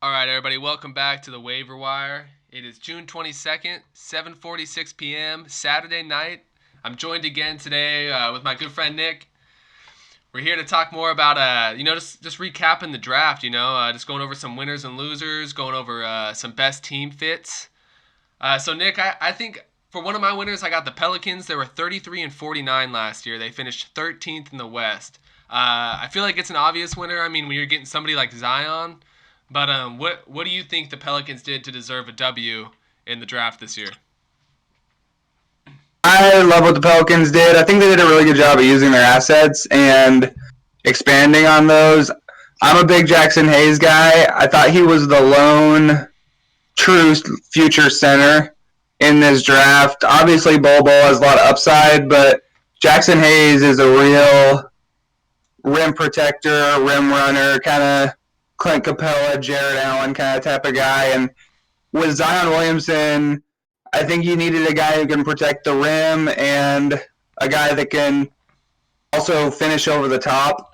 All right, everybody, welcome back to the Waiver Wire. It is June 22nd, 7:46 p.m., Saturday night. I'm joined again today with my good friend Nick. We're here to talk more about, just recapping the draft, just going over some winners and losers, going over some best team fits. So, Nick, I think for one of my winners, I got the Pelicans. They were 33-49 last year. They finished 13th in the West. I feel like it's an obvious winner. I mean, when you're getting somebody like Zion. But what do you think the Pelicans did to deserve a W in the draft this year? I love what the Pelicans did. I think they did a really good job of using their assets and expanding on those. I'm a big Jackson Hayes guy. I thought he was the lone true future center in this draft. Obviously, Bol has a lot of upside, but Jackson Hayes is a real rim protector, rim runner, kind of Clint Capella, Jared Allen kind of type of guy. And with Zion Williamson, I think you needed a guy who can protect the rim and a guy that can also finish over the top.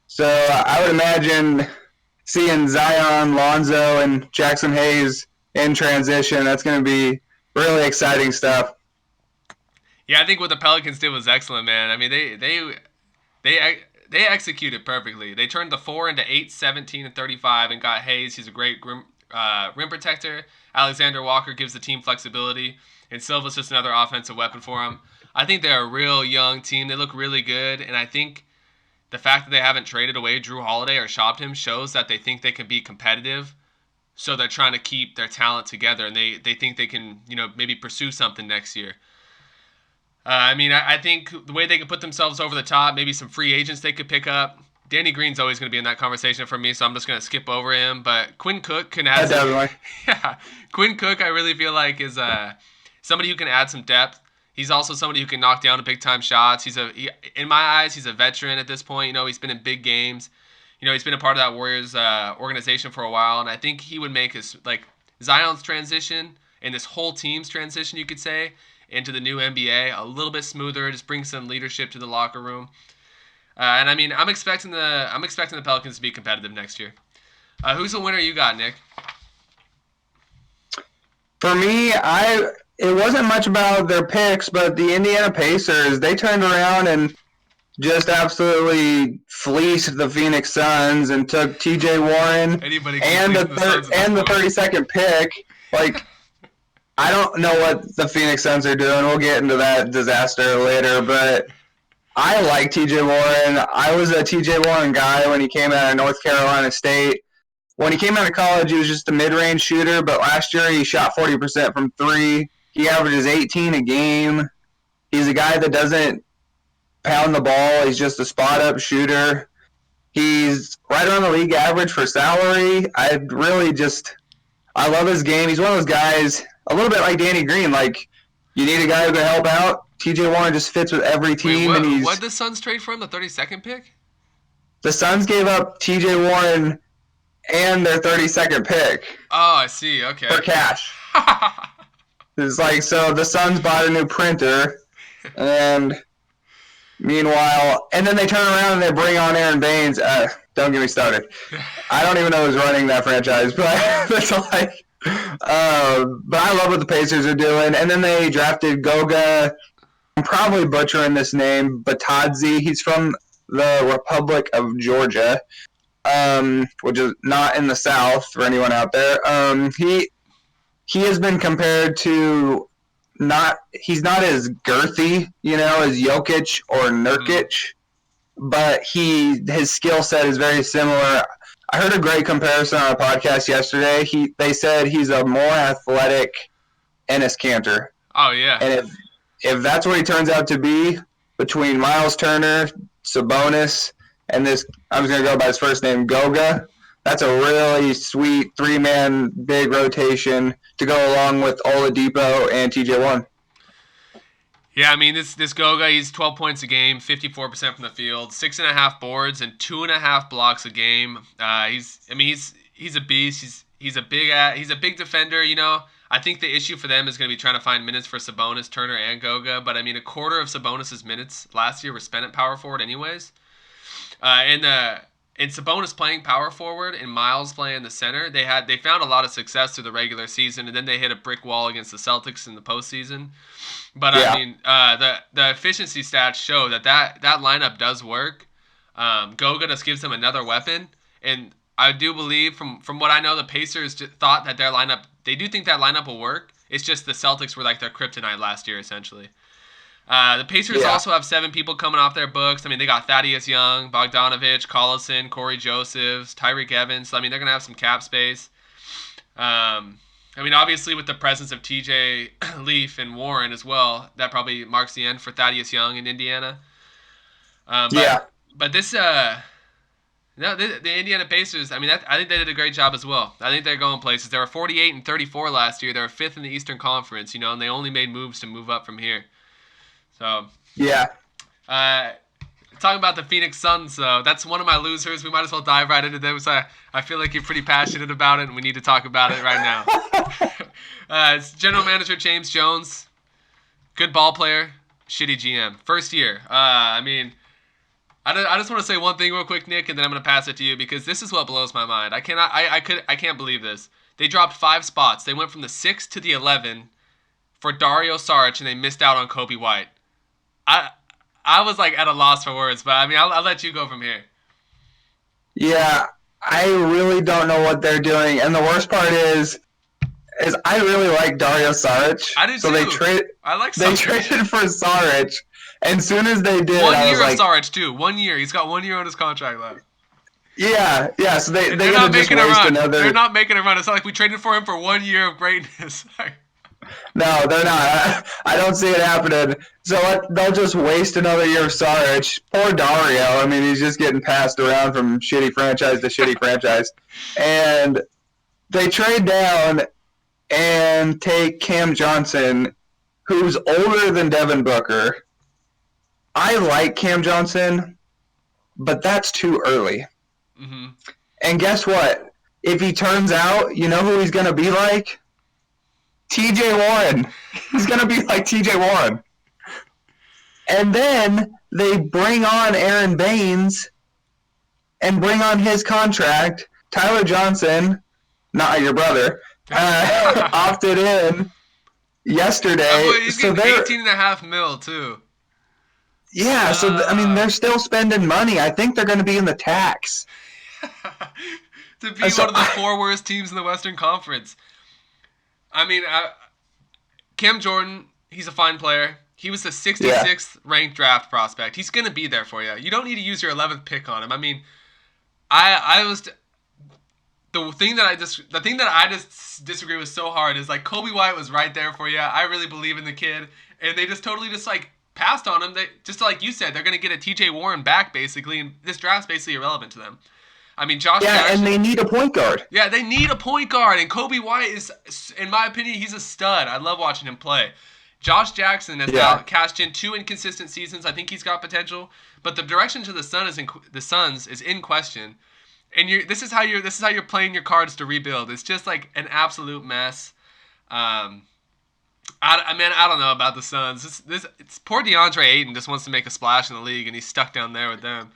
So I would imagine seeing Zion, Lonzo, and Jackson Hayes in transition, that's going to be really exciting stuff. Yeah, I think what the Pelicans did was excellent, man. I mean, they executed perfectly. They turned the 4 into 8, 17, and 35 and got Hayes. He's a great rim protector. Alexander Walker gives the team flexibility. And Silva's just another offensive weapon for him. I think they're a real young team. They look really good. And I think the fact that they haven't traded away Drew Holiday or shopped him shows that they think they can be competitive. So they're trying to keep their talent together. And they think they can, maybe pursue something next year. I think the way they could put themselves over the top, maybe some free agents they could pick up. Danny Green's always going to be in that conversation for me, so I'm just going to skip over him. But Quinn Cook can add some. Yeah, Quinn Cook, I really feel like is somebody who can add some depth. He's also somebody who can knock down big time shots. In my eyes, he's a veteran at this point. He's been in big games. He's been a part of that Warriors organization for a while, and I think he would make Zion's transition and this whole team's transition, you could say, into the new NBA a little bit smoother, just bring some leadership to the locker room. I'm expecting the Pelicans to be competitive next year. Who's the winner you got, Nick? For me, it wasn't much about their picks, but the Indiana Pacers, they turned around and just absolutely fleeced the Phoenix Suns and took T.J. Warren and the 32nd pick. I don't know what the Phoenix Suns are doing. We'll get into that disaster later, but I like T.J. Warren. I was a T.J. Warren guy when he came out of North Carolina State. When he came out of college, he was just a mid-range shooter, but last year he shot 40% from three. He averages 18 a game. He's a guy that doesn't pound the ball. He's just a spot-up shooter. He's right around the league average for salary. I love his game. He's one of those guys, a little bit like Danny Green. You need a guy who can help out. T.J. Warren just fits with every team. Wait, what did the Suns trade for him, the 32nd pick? The Suns gave up T.J. Warren and their 32nd pick. Oh, I see. Okay. For cash. It's so the Suns bought a new printer, and meanwhile, and then they turn around and they bring on Aaron Baines. Don't get me started. I don't even know who's running that franchise, but that's but I love what the Pacers are doing. And then they drafted Goga. I'm probably butchering this name, Batadze. He's from the Republic of Georgia, which is not in the South for anyone out there. He has been compared to he's not as girthy, as Jokic or Nurkic, but his skill set is very similar. I heard a great comparison on a podcast yesterday. They said he's a more athletic Enes Kanter. Oh, yeah. And if that's what he turns out to be, between Miles Turner, Sabonis, and this, I'm just going to go by his first name, Goga, that's a really sweet three-man big rotation to go along with Oladipo and TJ Warren. Yeah, this Goga, he's 12 points a game, 54% from the field, 6.5 boards, and 2.5 blocks a game. He's a beast. He's a big defender. I think the issue for them is going to be trying to find minutes for Sabonis, Turner, and Goga. But a quarter of Sabonis' minutes last year were spent at power forward, anyways. And and Sabonis playing power forward and Miles playing the center, they found a lot of success through the regular season, and then they hit a brick wall against the Celtics in the postseason. But Yeah. I mean, the efficiency stats show that lineup does work. Goga just gives them another weapon, and I do believe from what I know, the Pacers thought that their lineup. They do think that lineup will work. It's just the Celtics were like their kryptonite last year, essentially. The Pacers also have 7 people coming off their books. I mean, they got Thaddeus Young, Bogdanovich, Collison, Corey Josephs, Tyreek Evans. So, I mean, they're going to have some cap space. I mean, obviously, with the presence of TJ Leaf and Warren as well, that probably marks the end for Thaddeus Young in Indiana. But this, the Indiana Pacers, I mean, I think they did a great job as well. I think they're going places. They were 48-34 last year. They were 5th in the Eastern Conference, you know, and they only made moves to move up from here. So yeah. Talking about the Phoenix Suns, though, that's one of my losers. We might as well dive right into them. So I feel like you're pretty passionate about it, and we need to talk about it right now. It's General Manager James Jones, good ball player, shitty GM, first year. I mean, I just want to say one thing real quick, Nick, and then I'm gonna pass it to you because this is what blows my mind. I can't believe this. They dropped 5 spots. They went from the 6 to the 11 for Dario Saric, and they missed out on Kobe White. I was like at a loss for words, but I mean, I'll let you go from here. Yeah, I really don't know what they're doing, and the worst part is I really like Dario Saric. I do so too. They traded for Saric, and as soon as they did, 1 year of Saric too. 1 year. He's got 1 year on his contract left. Yeah. So they're not making a run. Another... They're not making a run. It's not like we traded for him for 1 year of greatness. No, they're not. I don't see it happening. So they'll just waste another year of Saric. Poor Dario. I mean, he's just getting passed around from shitty franchise to shitty franchise. And they trade down and take Cam Johnson, who's older than Devin Booker. I like Cam Johnson, but that's too early. Mm-hmm. And guess what? If he turns out, you know who he's going to be like? TJ Warren. He's going to be like TJ Warren. And then they bring on Aaron Baines and bring on his contract. Tyler Johnson, not your brother, opted in yesterday. He's getting $18.5 million too. Yeah, so I mean, they're still spending money. I think they're going to be in the tax. To be one of the 4 worst teams in the Western Conference. I mean, Cam Jordan, he's a fine player. He was the 66th ranked draft prospect. He's going to be there for you. You don't need to use your 11th pick on him. I mean, the thing that I just disagree with so hard is like Kobe White was right there for you. I really believe in the kid, and they just totally just like passed on him. They just like you said, they're going to get a TJ Warren back basically, and this draft's basically irrelevant to them. I mean, Josh Jackson. And they need a point guard. Yeah, they need a point guard, and Kobe White is, in my opinion, he's a stud. I love watching him play. Josh Jackson has now cashed in 2 inconsistent seasons. I think he's got potential, but the direction to the Suns is in question. And this is how you're playing your cards to rebuild. It's just like an absolute mess. I don't know about the Suns. It's poor DeAndre Ayton just wants to make a splash in the league, and he's stuck down there with them.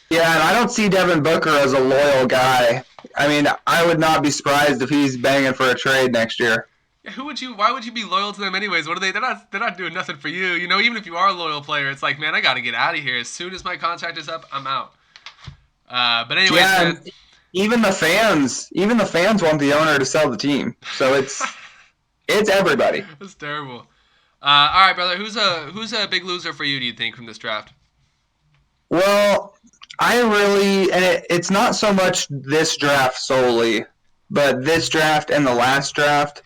Yeah, and I don't see Devin Booker as a loyal guy. I mean, I would not be surprised if he's banging for a trade next year. Yeah, why would you be loyal to them anyways? What are they? They're not doing nothing for you. You know, even if you are a loyal player, it's like, man, I got to get out of here. As soon as my contract is up, I'm out. But anyways, man, even the fans want the owner to sell the team. So it's everybody. That's terrible. All right, brother, who's a big loser for you, do you think, from this draft? Well, it's not so much this draft solely, but this draft and the last draft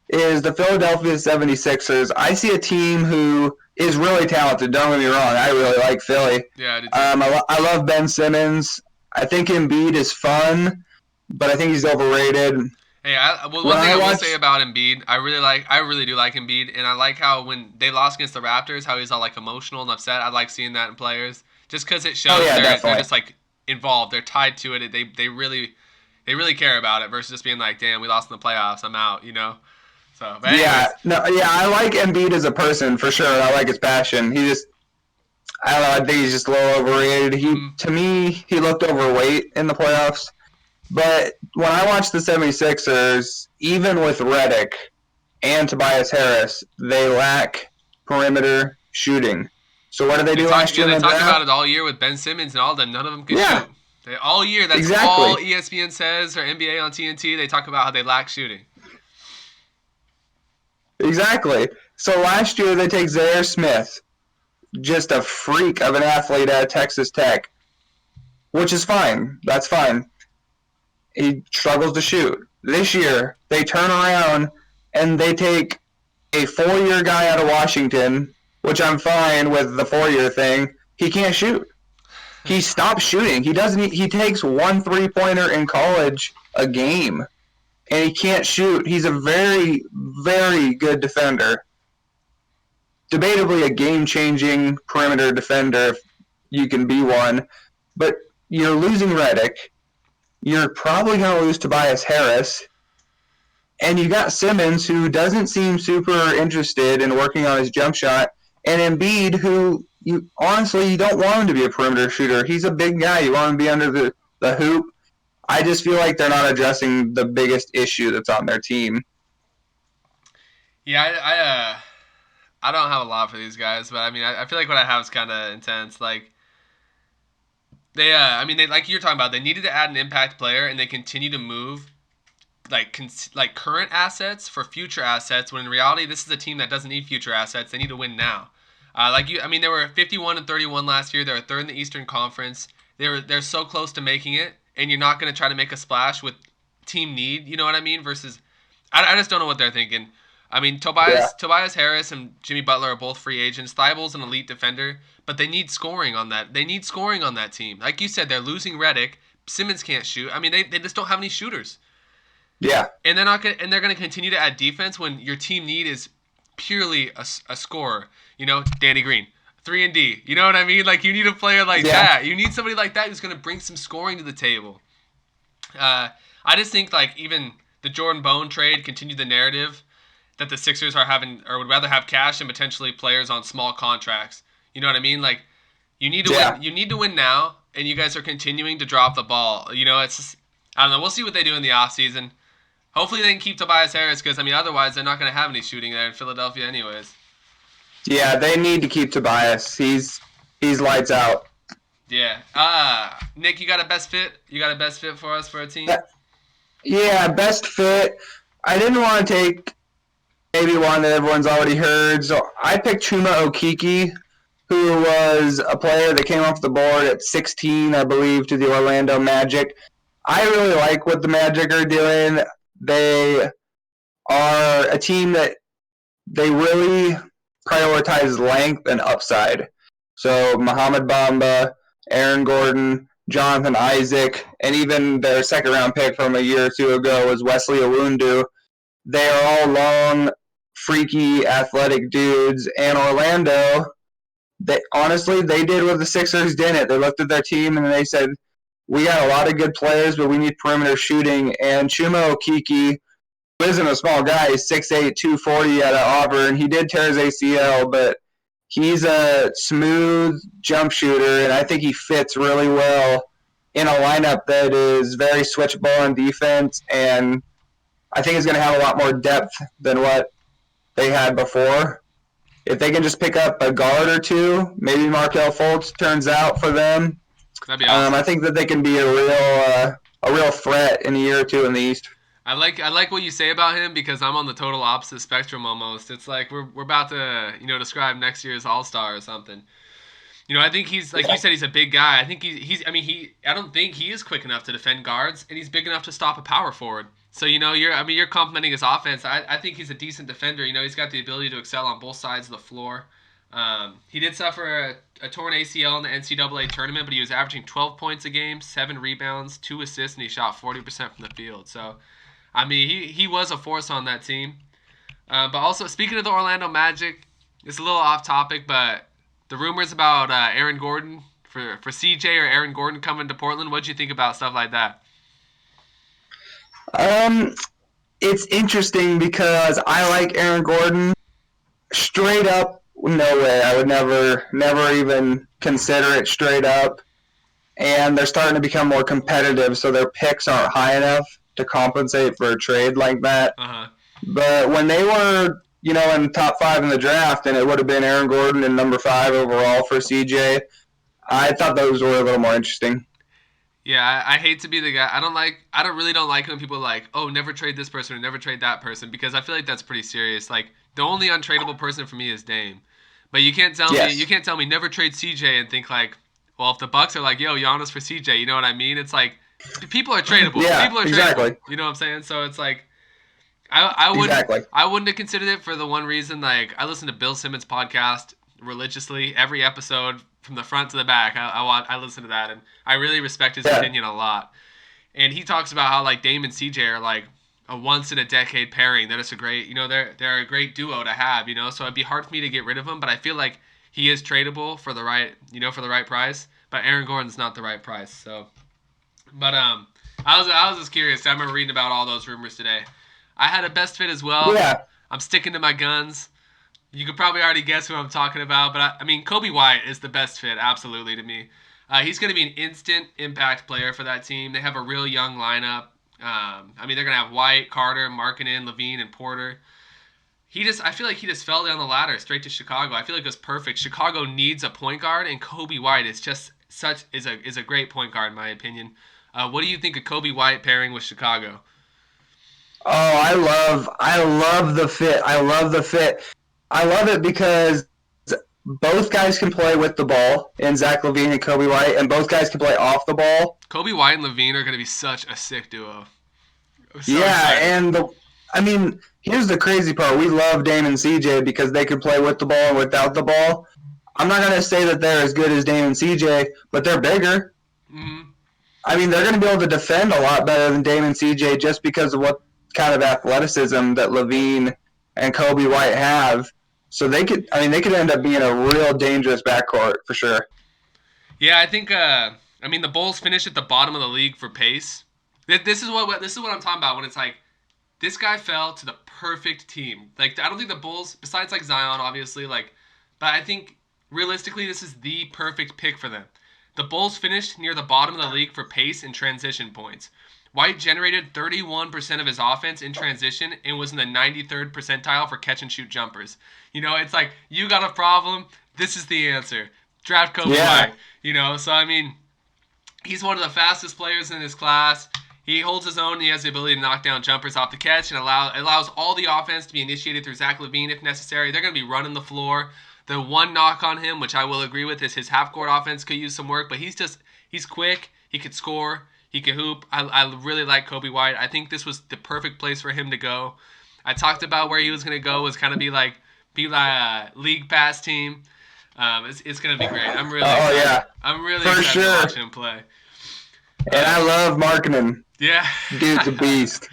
is the Philadelphia 76ers. I see a team who is really talented. Don't get me wrong. I really like Philly. Yeah, I do too. I love Ben Simmons. I think Embiid is fun, but I think he's overrated. Hey, one thing I will say about Embiid, I really do like Embiid, and I like how when they lost against the Raptors, how he's all like emotional and upset. I like seeing that in players, just because it shows they're just like involved, they're tied to it. They really care about it versus just being like, damn, we lost in the playoffs, I'm out, you know. So I like Embiid as a person for sure. I like his passion. I don't know. I think he's just a little overrated. Mm, To me, he looked overweight in the playoffs. But when I watch the 76ers, even with Redick and Tobias Harris, they lack perimeter shooting. So what did they do last year in they the talk draft? about it all year with Ben Simmons and all of them. None of them can Yeah, shoot. All year, that's all exactly. ESPN says or NBA on TNT. They talk about how they lack shooting. Exactly. So last year they take Zaire Smith, just a freak of an athlete at Texas Tech, which is fine. That's fine. He struggles to shoot. This year they turn around and they take a 4-year guy out of Washington, which I'm fine with the 4-year thing. He can't shoot. He stops shooting. He doesn't. He takes 1 3-pointer in college a game, and he can't shoot. He's a very, very good defender. Debatably a game-changing perimeter defender if you can be one. But you're losing Redick. You're probably going to lose Tobias Harris. And you got Simmons, who doesn't seem super interested in working on his jump shot, and Embiid, who you honestly you don't want him to be a perimeter shooter. He's a big guy. You want him to be under the hoop. I just feel like they're not addressing the biggest issue that's on their team. Yeah, I don't have a lot for these guys, but I mean, I feel like what I have is kind of intense. Like I mean, they like you're talking about, they needed to add an impact player, and they continue to move like current assets for future assets. When in reality, this is a team that doesn't need future assets. They need to win now. I mean, they were 51-31 last year. They were third in the Eastern Conference. They're so close to making it, and you're not going to try to make a splash with team need. You know what I mean? Versus, I just don't know what they're thinking. I mean, Yeah, Tobias Harris and Jimmy Butler are both free agents. Thibul's an elite defender, but they need scoring on that. They need scoring on that team. Like you said, they're losing Redick. Simmons can't shoot. I mean, they just don't have any shooters. yeah, And they're gonna continue to add defense when your team need is purely a scorer. You know, Danny Green, 3-and-D. You know what I mean? Like you need a player like yeah, that. You need somebody like that who's gonna bring some scoring to the table. I just think like even the Jordan Bone trade continued the narrative that the Sixers are having or would rather have cash and potentially players on small contracts. You know what I mean? Like you need to yeah. win. You need to win now, and you guys are continuing to drop the ball. You know, it's just, I don't know. We'll see what they do in the offseason. Hopefully they can keep Tobias Harris because, I mean, otherwise they're not going to have any shooting there in Philadelphia anyways. Yeah, they need to keep Tobias. He's lights out. Yeah. Nick, you got a best fit? You got a best fit for us for a team? Yeah, best fit. I didn't want to take maybe one that everyone's already heard, so I picked Chuma Okeke, who was a player that came off the board at 16, I believe, to the Orlando Magic. I really like what the Magic are doing. They are a team that they really prioritize length and upside. So Muhammad Bamba, Aaron Gordon, Jonathan Isaac, and even their second round pick from a year or two ago was Wesley Owundu. They are all long, freaky, athletic dudes. And Orlando, they did what the Sixers didn't. They looked at their team and they said, we got a lot of good players, but we need perimeter shooting. And Chuma Okeke, who isn't a small guy, he's 6'8", 240 out of Auburn. He did tear his ACL, but he's a smooth jump shooter, and I think he fits really well in a lineup that is very switchable on defense, and I think is going to have a lot more depth than what they had before. If they can just pick up a guard or two, maybe Markelle Fultz turns out for them. That'd be awesome. I think that they can be a real threat in a year or two in the East. I like what you say about him because I'm on the total opposite spectrum almost. It's like we're about to, you know, describe next year's All-Star or something. You know, I think he's like you said, he's a big guy. I think I don't think he is quick enough to defend guards, and he's big enough to stop a power forward. So, you know, you're complimenting his offense. I think he's a decent defender. You know, he's got the ability to excel on both sides of the floor. He did suffer a torn ACL in the NCAA tournament, but he was averaging 12 points a game, 7 rebounds, 2 assists, and he shot 40% from the field. So, I mean, he was a force on that team. But also, speaking of the Orlando Magic, it's a little off topic, but the rumors about Aaron Gordon for CJ or Aaron Gordon coming to Portland, what'd you think about stuff like that? It's interesting because I like Aaron Gordon. Straight up, no way. I would never even consider it straight up, and they're starting to become more competitive, so their picks aren't high enough to compensate for a trade like that. Uh-huh. But when they were, in top 5 in the draft, and it would have been Aaron Gordon and number 5 overall for CJ, I thought those were a little more interesting. Yeah, I hate to be the guy. I don't really like when people are like, oh, never trade this person or never trade that person, because I feel like that's pretty serious. Like, the only untradeable person for me is Dame. But you can't tell me never trade CJ and think like, well, if the Bucks are like, yo, Giannis for CJ, you know what I mean? It's like, people are tradable. Yeah, people are exactly. tradable. You know what I'm saying? So it's like, I wouldn't have considered it for the one reason, like, I listen to Bill Simmons' podcast religiously, every episode from the front to the back. I listen to that, and I really respect his opinion a lot. And he talks about how, like, Dame and CJ are like a once in a decade pairing. That it's a great, they're a great duo to have, So it'd be hard for me to get rid of him, but I feel like he is tradable for the right, for the right price. But Aaron Gordon's not the right price. So, but I was just curious. I remember reading about all those rumors today. I had a best fit as well. Yeah. I'm sticking to my guns. You could probably already guess who I'm talking about, but I mean, Kobe White is the best fit, absolutely, to me. He's going to be an instant impact player for that team. They have a real young lineup. They're going to have White, Carter, Markkanen, Levine, and Porter. I feel like he just fell down the ladder straight to Chicago. I feel like it was perfect. Chicago needs a point guard, and Kobe White is just is a great point guard in my opinion. What do you think of Kobe White pairing with Chicago? Oh, I love the fit. I love it because both guys can play with the ball, in Zach LaVine and Kobe White, and both guys can play off the ball. Kobe White and LaVine are going to be such a sick duo. And here's the crazy part. We love Dame and CJ because they can play with the ball and without the ball. I'm not going to say that they're as good as Dame and CJ, but they're bigger. Mm-hmm. They're going to be able to defend a lot better than Dame and CJ just because of what kind of athleticism that LaVine and Kobe White have. So they could end up being a real dangerous backcourt for sure. Yeah, I think the Bulls finished at the bottom of the league for pace. This is what I'm talking about when it's like this guy fell to the perfect team. Like, I don't think the Bulls, besides like Zion obviously, but I think realistically this is the perfect pick for them. The Bulls finished near the bottom of the league for pace and transition points. White generated 31% of his offense in transition and was in the 93rd percentile for catch and shoot jumpers. It's like, you got a problem, this is the answer. Draft Kobe White. So he's one of the fastest players in his class. He holds his own and he has the ability to knock down jumpers off the catch and allows all the offense to be initiated through Zach LaVine if necessary. They're going to be running the floor. The one knock on him, which I will agree with, is his half-court offense could use some work, but he's quick, he could score, he could hoop. I really like Kobe White. I think this was the perfect place for him to go. I talked about where he was going to go was kind of be like a league pass team. It's going to be great. I'm really excited. Yeah. I'm really excited to watch him play. And I love Markkanen. Yeah. Dude's a beast.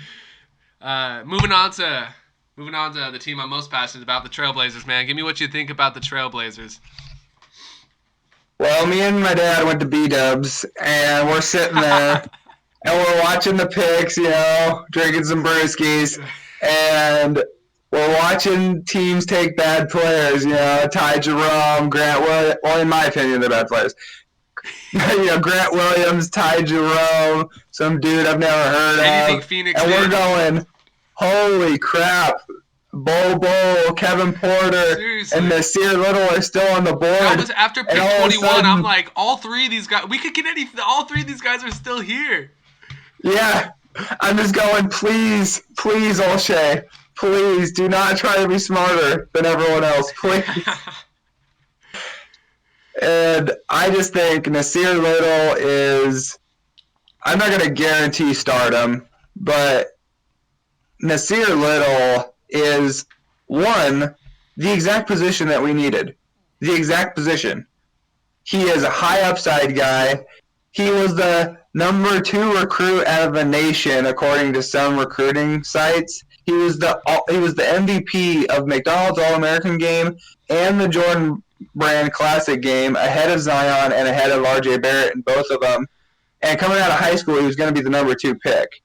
Moving on to the team I'm most passionate about, the Trailblazers, man. Give me what you think about the Trailblazers. Well, me and my dad went to B-Dubs, and we're sitting there, and we're watching the picks, drinking some brewskis, and we're watching teams take bad players, Ty Jerome, Grant Williams. Well, in my opinion, they're bad players. Grant Williams, Ty Jerome, some dude I've never heard Anything of. Phoenix and we're going, holy crap. Bo, Kevin Porter, Seriously. and Nassir Little are still on the board. That was after pick 21. Sudden, I'm like, all three of these guys, we could get all three of these guys are still here. Yeah. I'm just going, please, Olshey, please do not try to be smarter than everyone else, please. And I just think Nassir Little is, I'm not going to guarantee stardom, but Nassir Little is, one, the exact position that we needed. The exact position. He is a high upside guy. He was the number 2 recruit out of the nation, according to some recruiting sites. He was the MVP of McDonald's All-American game and the Jordan Brand Classic game, ahead of Zion and ahead of R.J. Barrett in both of them. And coming out of high school, he was going to be the number 2 pick.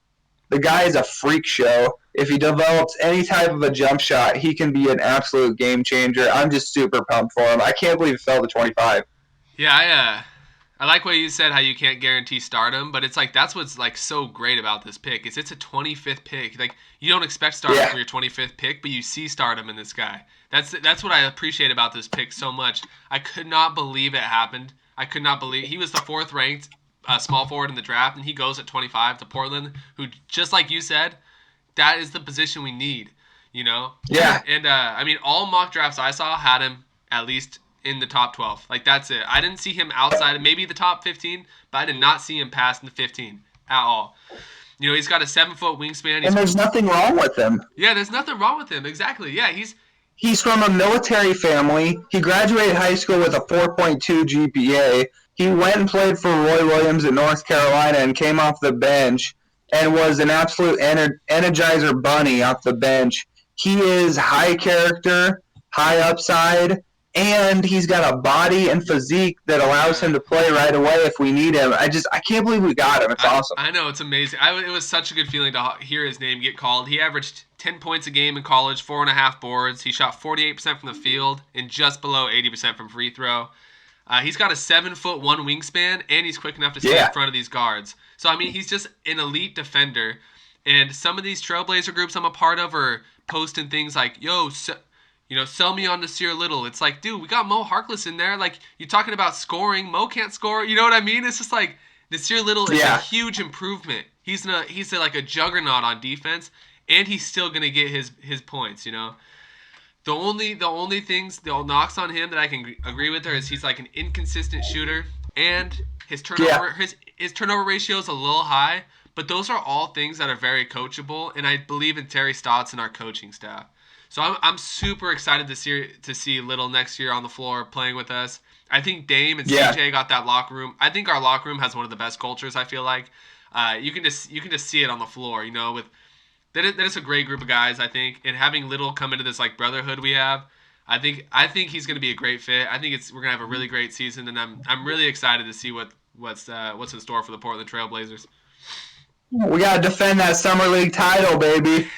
The guy is a freak show. If he develops any type of a jump shot, he can be an absolute game changer. I'm just super pumped for him. I can't believe he fell to 25. Yeah, I like what you said, how you can't guarantee stardom, but it's like that's what's like so great about this pick is it's a 25th pick. Like you don't expect stardom Yeah. from your 25th pick, but you see stardom in this guy. That's what I appreciate about this pick so much. I could not believe it happened. I could not believe he was the fourth ranked small forward in the draft, and he goes at 25 to Portland, who just like you said, that is the position we need. You know, Yeah. and I mean, all mock drafts I saw had him at least in the top 12. Like that's it. I didn't see him outside of maybe the top 15, but I did not see him past the 15 at all. You know, he's got a 7-foot wingspan. And there's nothing wrong with him. Yeah, there's nothing wrong with him. Exactly. Yeah, He's from a military family. He graduated high school with a 4.2 GPA. He went and played for Roy Williams at North Carolina and came off the bench and was an absolute energizer bunny off the bench. He is high character, high upside, and he's got a body and physique that allows him to play right away if we need him. I can't believe we got him. It's awesome. I know, it's amazing. It was such a good feeling to hear his name get called. He averaged 10 points a game in college, 4.5 boards. He shot 48% from the field and just below 80% from free throw. He's got a 7'1" wingspan, and he's quick enough to stay in front of these guards. So, I mean, he's just an elite defender. And some of these Trailblazer groups I'm a part of are posting things like, yo, sell me on Nassir Little. It's like, dude, we got Mo Harkless in there. Like, you're talking about scoring. Mo can't score. You know what I mean? It's just like Nassir Little is a huge improvement. He's like a juggernaut on defense, and he's still gonna get his points. You know, the only knocks on him that I can agree with is he's like an inconsistent shooter, and his turnover ratio is a little high. But those are all things that are very coachable, and I believe in Terry Stotts and our coaching staff. So I'm super excited to see Little next year on the floor playing with us. I think Dame and CJ got that locker room. I think our locker room has one of the best cultures. I feel like you can just see it on the floor. You know, with that is a great group of guys. I think, and having Little come into this like brotherhood we have, I think he's going to be a great fit. I think we're going to have a really great season, and I'm really excited to see what's in store for the Portland Trailblazers. We got to defend that Summer League title, baby.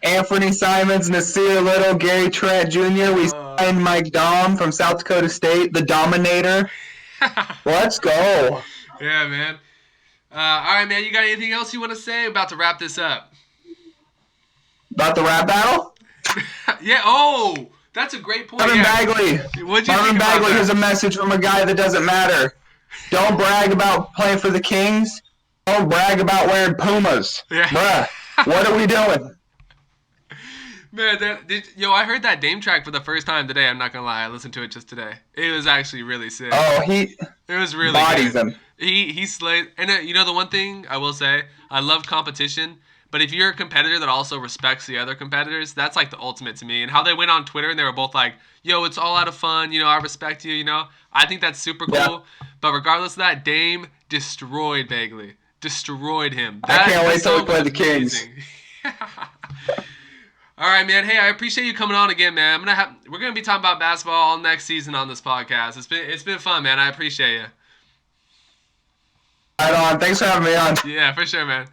Anthony Simons, Nassir Little, Gary Trent Jr. We signed Mike Dom from South Dakota State, the Dominator. Let's go. Yeah, man. All right, man. You got anything else you want to say? About to wrap this up. About the rap battle? Yeah. Oh, that's a great point. Marvin Bagley. What'd you think about Bagley, that? here's a message from a guy that doesn't matter. Don't brag about playing for the Kings. Don't brag about wearing Pumas. Yeah. Bruh, what are we doing? Man, I heard that Dame track for the first time today. I'm not gonna lie, I listened to it just today. It was actually really sick. Oh, it was really bodies good. him. He slayed. And the one thing I will say, I love competition. But if you're a competitor that also respects the other competitors, that's like the ultimate to me. And how they went on Twitter and they were both like, "Yo, it's all out of fun. I respect you. I think that's super cool." Yeah. But regardless of that, Dame destroyed Bagley. Destroyed him. I can't wait till we play the Kings. All right, man. Hey, I appreciate you coming on again, man. We're gonna be talking about basketball all next season on this podcast. It's been fun, man. I appreciate you. Right on. Thanks for having me on. Yeah, for sure, man.